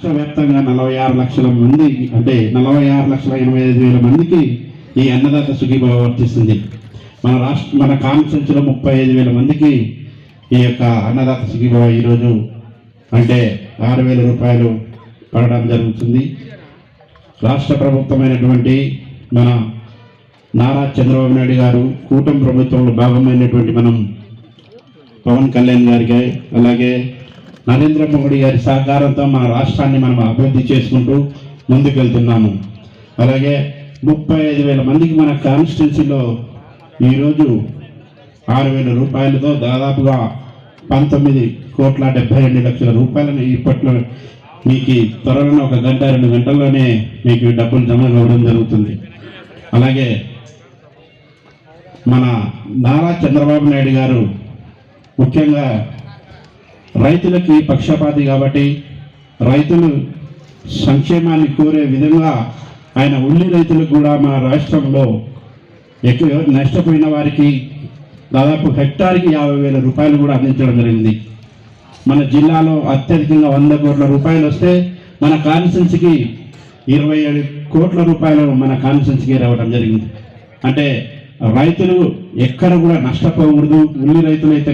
రాష్ట్ర వ్యాప్తంగా 46 లక్షల మంది అంటే 46,85,000 మందికి ఈ అన్నదాత సుఖీభావ వర్తిస్తుంది. మన కాన్స్టిట్యూన్సీలో 35,000 మందికి ఈ యొక్క అన్నదాత సుఖీభావ ఈరోజు అంటే 6,000 రూపాయలు పడడం జరుగుతుంది. రాష్ట్ర ప్రభుత్వమైనటువంటి మన నారా చంద్రబాబు నాయుడు గారు కూటమి ప్రభుత్వంలో భాగమైనటువంటి మనం పవన్ కళ్యాణ్ గారికి అలాగే నరేంద్ర మోడీ గారి సహకారంతో మన రాష్ట్రాన్ని మనం అభివృద్ధి చేసుకుంటూ ముందుకెళ్తున్నాము. అలాగే 35,000 మందికి మన కాన్స్టిట్యున్సీలో ఈరోజు 6,000 రూపాయలతో దాదాపుగా 19,72,00,000 రూపాయలను ఇప్పట్లో మీకు త్వరలోనే 1 గంట 2 గంటల్లోనే మీకు డబ్బులు జమ కావడం జరుగుతుంది. అలాగే మన నారా చంద్రబాబు నాయుడు గారు ముఖ్యంగా రైతులకి పక్షపాతి కాబట్టి రైతులు సంక్షేమాన్ని కోరే విధంగా ఆయన ఉల్లి రైతులకు కూడా మన రాష్ట్రంలో ఎక్కువ నష్టపోయిన వారికి దాదాపు హెక్టార్కి 50,000 రూపాయలు కూడా అందించడం జరిగింది. మన జిల్లాలో అత్యధికంగా 100 కోట్ల రూపాయలు వస్తే మన కాన్స్టిట్యున్సీకి 27 కోట్ల రూపాయలు మన కాన్స్టిట్యున్సీకి రావడం జరిగింది. అంటే రైతులు ఎక్కడ కూడా నష్టపోకూడదు. ఉల్లి రైతులు అయితే